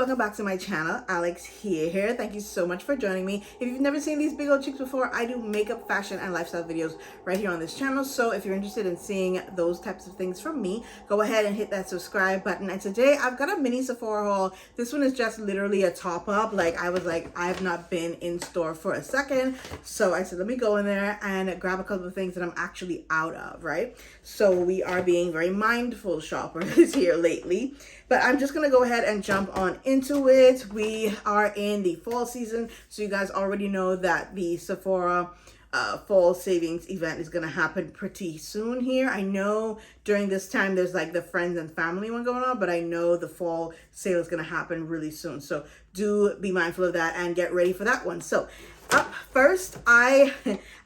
welcome back to my channel. Alex here. Thank you so much for joining me. If you've never seen these big old cheeks before, I do makeup, fashion, and lifestyle videos right here on this channel. So if you're interested in seeing those types of things from me, go ahead and hit that subscribe button. And today I've got a mini Sephora haul. This one is just literally a top up. Like I was like, I have not been in store for a second. So I said, let me go in there and grab a couple of things that I'm actually out of, right? So we are being very mindful shoppers here lately. But I'm just gonna go ahead and jump on into it. We are in the fall season, so you guys already know that the Sephora fall savings event is gonna happen pretty soon here. I know during this time there's like the friends and family one going on, but I know the fall sale is gonna happen really soon. So do be mindful of that and get ready for that one. So up first, I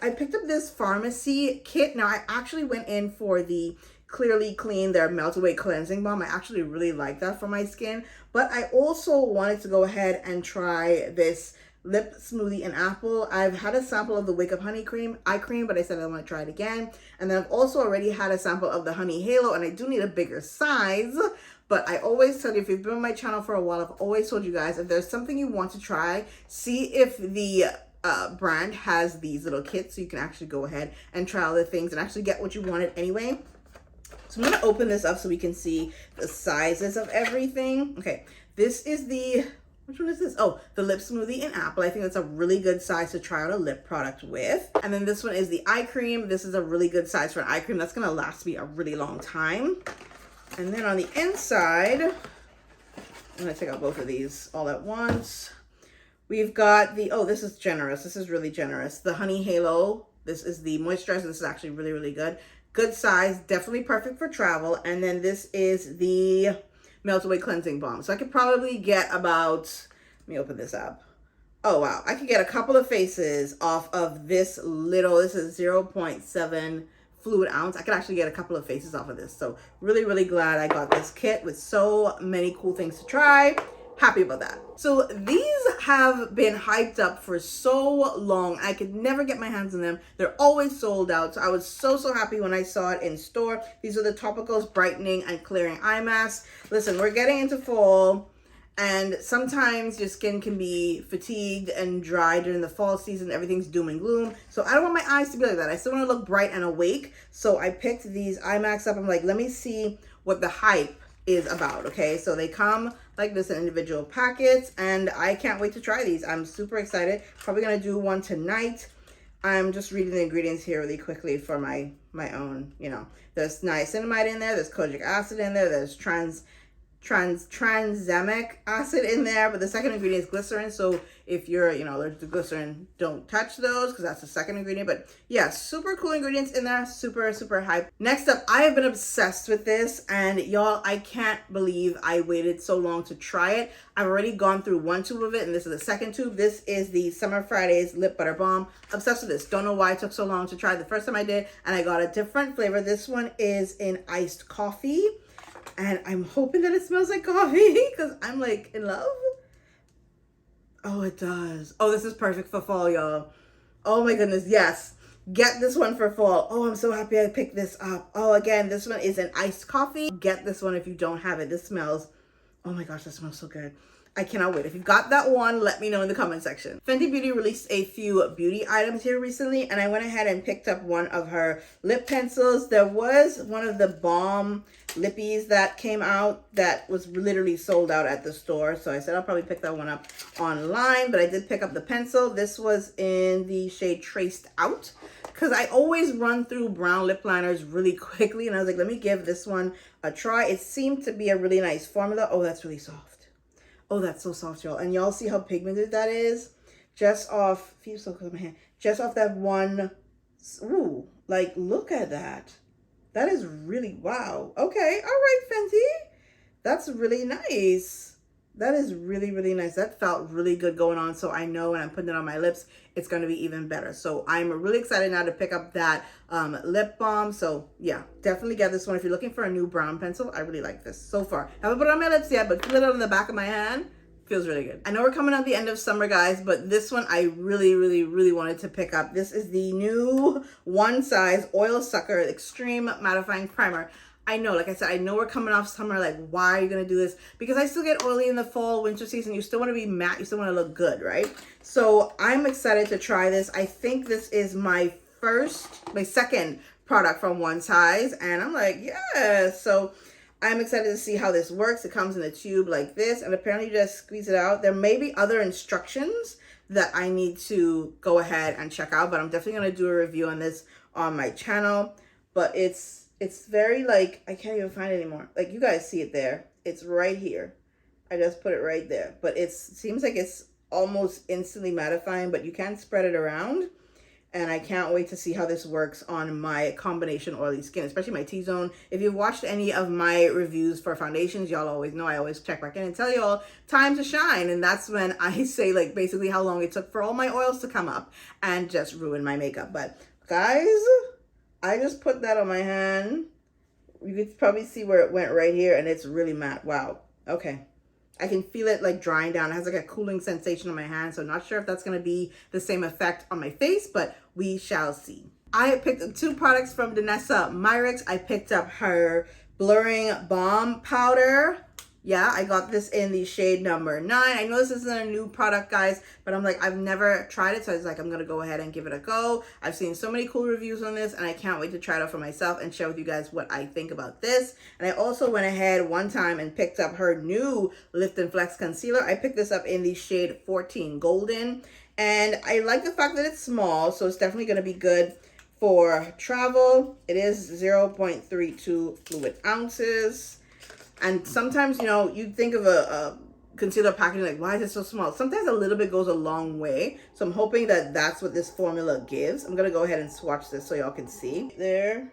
picked up this Farmacy kit. Now I actually went in for the Clearly Clean, their Melt Away Cleansing Balm. I actually really like that for my skin, but I also wanted to go ahead and try this Lip Smoothie in Apple. I've had a sample of the Wake Up Honey Eye Cream, but I said I want to try it again. And then I've also already had a sample of the Honey Halo, and I do need a bigger size. But I always tell you, if you've been on my channel for a while, I've always told you guys, if there's something you want to try, see if the brand has these little kits so you can actually go ahead and try all the things and actually get what you wanted anyway. So I'm going to open this up so we can see the sizes of everything. Okay, this is the, which one is this? Oh, the Lip Smoothie in Apple. I think that's a really good size to try out a lip product with. And then this one is the eye cream. This is a really good size for an eye cream. That's going to last me a really long time. And then on the inside, I'm going to take out both of these all at once. We've got the, oh, this is generous. This is really generous. The Honey Halo. This is the moisturizer. This is actually really, really good. Good size, definitely perfect for travel. And then this is the Melt Away Cleansing Balm. So I could probably get about, let me open this up. Oh, wow. I could get a couple of faces off of this little, this is 0.7 fluid ounce. I could actually get a couple of faces off of this. So really, really glad I got this kit with so many cool things to try. Happy about that. So these have been hyped up for so long. I could never get my hands on them. They're always sold out. So I was so happy when I saw it in store. These are the Topicals Brightening and Clearing Eye Mask. Listen, we're getting into fall, and sometimes your skin can be fatigued and dry during the fall season. Everything's doom and gloom. So I don't want my eyes to be like that. I still want to look bright and awake. So I picked these eye masks up. I'm like, let me see what the hype is about. Okay, so they come like this in individual packets, and I can't wait to try these. I'm super excited. Probably gonna do one tonight. I'm just reading the ingredients here really quickly for my own, you know. There's niacinamide in there, there's kojic acid in there, there's tranexamic acid in there, but the second ingredient is glycerin. So if you're, you know, allergic to glycerin, don't touch those because that's the second ingredient. But yeah, super cool ingredients in there, super hype. Next up, I have been obsessed with this, and y'all, I can't believe I waited so long to try it. I've already gone through one tube of it, and this is the second tube. This is the Summer Fridays Lip Butter Balm. Obsessed with this. Don't know why it took so long to try. The first time I did, and I got a different flavor. This one is in iced coffee. And I'm hoping that it smells like coffee because I'm like in love. Oh, it does. Oh, this is perfect for fall, y'all. Oh my goodness, yes. Get this one for fall. Oh, I'm so happy I picked this up. Oh, again, this one is an iced coffee. Get this one if you don't have it. This smells, oh my gosh, that smells so good. I cannot wait. If you got that one, let me know in the comment section. Fenty Beauty released a few beauty items here recently, and I went ahead and picked up one of her lip pencils. There was one of the Balm lippies that came out that was literally sold out at the store. So I said I'll probably pick that one up online, but I did pick up the pencil. This was in the shade Traced Out, because I always run through brown lip liners really quickly, and I was like, let me give this one a try. It seemed to be a really nice formula. Oh, that's really soft. Oh, that's so soft, y'all. And y'all see how pigmented that is? Just off, feels so close to my hand. Just off that one, ooh, like, look at that. That is really, wow. Okay, all right, Fenty. That's really nice. That is really, really nice. That felt really good going on. So I know when I'm putting it on my lips, it's going to be even better. So I'm really excited now to pick up that lip balm. So yeah, definitely get this one. If you're looking for a new brown pencil, I really like this so far. Haven't put it on my lips yet, but feel it on the back of my hand. Feels really good. I know we're coming at the end of summer, guys, but this one I really wanted to pick up. This is the new one size Oil Sucker Extreme Mattifying Primer. I know, like I said, I know we're coming off summer. Like, why are you going to do this? Because I still get oily in the fall, winter season. You still want to be matte. You still want to look good, right? So I'm excited to try this. I think this is my second product from One Size. And I'm like, yeah. So I'm excited to see how this works. It comes in a tube like this. And apparently you just squeeze it out. There may be other instructions that I need to go ahead and check out. But I'm definitely going to do a review on this on my channel. But it's very like, I can't even find it anymore. Like, you guys see it there. It's right here. I just put it right there. But it seems like it's almost instantly mattifying, but you can spread it around. And I can't wait to see how this works on my combination oily skin, especially my T-zone. If you've watched any of my reviews for foundations, y'all always know I always check back in and tell y'all time to shine. And that's when I say, like, basically how long it took for all my oils to come up and just ruin my makeup. But guys, I just put that on my hand. You could probably see where it went right here, and it's really matte. Wow. Okay. I can feel it like drying down. It has like a cooling sensation on my hand. So not sure if that's going to be the same effect on my face, but we shall see. I picked up 2 products from Danessa Myricks. I picked up her Blurring Balm Powder. Yeah, I got this in the shade number 9. I know this isn't a new product, guys, but I'm like, I've never tried it. So I was like, I'm going to go ahead and give it a go. I've seen so many cool reviews on this, and I can't wait to try it out for myself and share with you guys what I think about this. And I also went ahead one time and picked up her new Lift and Flex Concealer. I picked this up in the shade 14 Golden. And I like the fact that it's small, so it's definitely going to be good for travel. It is 0.32 fluid ounces. And sometimes, you know, you think of a concealer packaging like, why is it so small? Sometimes a little bit goes a long way. So I'm hoping that that's what this formula gives. I'm going to go ahead and swatch this so y'all can see. There.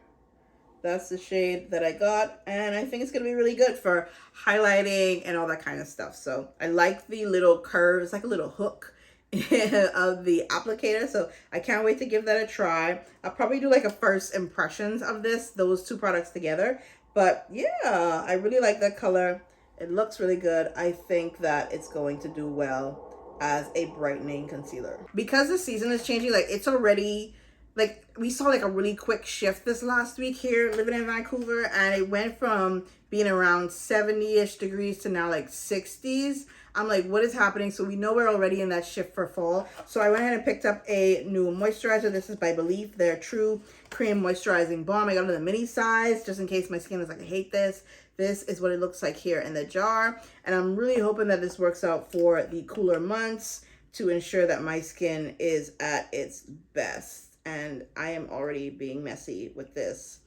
That's the shade that I got. And I think it's going to be really good for highlighting and all that kind of stuff. So I like the little curve. It's like a little hook of the applicator. So I can't wait to give that a try. I'll probably do like a first impressions of those 2 products together. But yeah, I really like that color. It looks really good. I think that it's going to do well as a brightening concealer. Because the season is changing, like it's already, like we saw like a really quick shift this last week here living in Vancouver, and it went from being around 70-ish degrees to now like 60s. I'm like, what is happening? So we know we're already in that shift for fall. So I went ahead and picked up a new moisturizer. This is by Belif, their True Cream Moisturizing Bomb. I got it in the mini size just in case my skin is like, I hate this. This is what it looks like here in the jar. And I'm really hoping that this works out for the cooler months to ensure that my skin is at its best. And I am already being messy with this,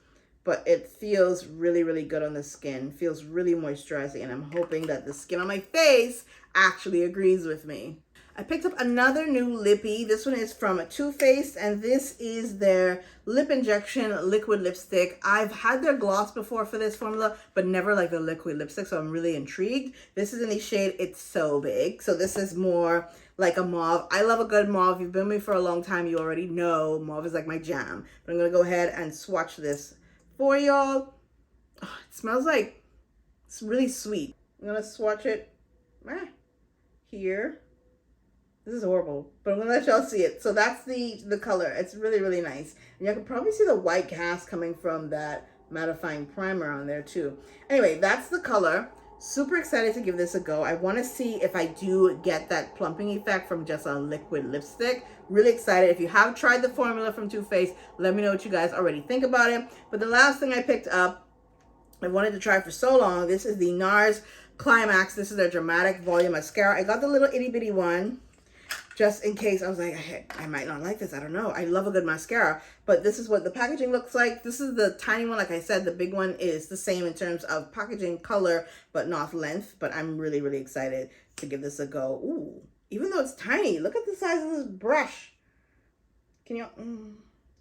but it feels really, really good on the skin. Feels really moisturizing, and I'm hoping that the skin on my face actually agrees with me. I picked up another new lippy. This one is from Too Faced, and this is their Lip Injection Liquid Lipstick. I've had their gloss before for this formula, but never like the liquid lipstick, so I'm really intrigued. This is in the shade It's So Big. So this is more like a mauve. I love a good mauve. You've been with me for a long time. You already know mauve is like my jam. But I'm going to go ahead and swatch this for y'all. Oh, it smells like, it's really sweet. I'm going to swatch it here. This is horrible, but I'm gonna let y'all see it. So that's the color. It's really, really nice. And you can probably see the white cast coming from that mattifying primer on there too. Anyway, that's the color. Super excited to give this a go. I want to see if I do get that plumping effect from just a liquid lipstick. Really excited. If you have tried the formula from Too Faced, let me know what you guys already think about it. But the last thing I picked up, I wanted to try for so long. This is the NARS Climax. This is their Dramatic Volume Mascara. I got the little itty bitty one just in case. I was like, hey, I might not like this. I don't know. I love a good mascara, but this is what the packaging looks like. This is the tiny one. Like I said, the big one is the same in terms of packaging color, but not length. But I'm really, really excited to give this a go. Ooh, even though it's tiny, look at the size of this brush. Can y'all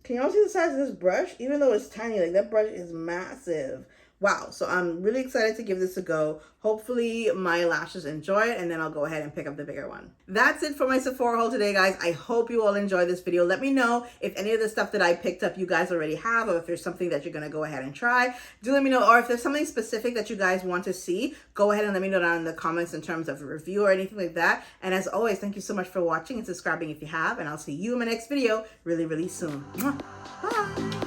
see the size of this brush? Even though it's tiny, like that brush is massive. Wow, so I'm really excited to give this a go. Hopefully my lashes enjoy it, and then I'll go ahead and pick up the bigger one. That's it for my Sephora haul today, guys. I hope you all enjoyed this video. Let me know if any of the stuff that I picked up you guys already have, or if there's something that you're gonna go ahead and try. Do let me know, or if there's something specific that you guys want to see, go ahead and let me know down in the comments in terms of a review or anything like that. And as always, thank you so much for watching and subscribing if you have, and I'll see you in my next video really, really soon. Bye.